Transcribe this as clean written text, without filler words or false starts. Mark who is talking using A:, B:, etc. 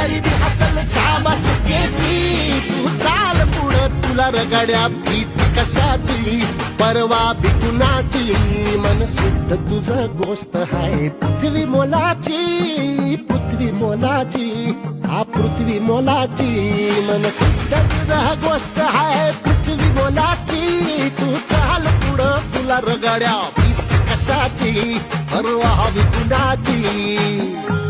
A: गरिबी हसल शाबास घ्यायची. तू चाल पुढं तुला रगड्या भीती कशाची, परवा भी कुणाची. मन शुद्ध तुझं गोष्ट हाय पृथ्वी मोलाची, पृथ्वी मोलाची, हा पृथ्वी मोलाची. मन शुद्ध तुझं गोष्ट हाय पृथ्वी मोलाची. तू चाल पुढं तुला रगड्या भीती कशाची, परवा भी कुणाची.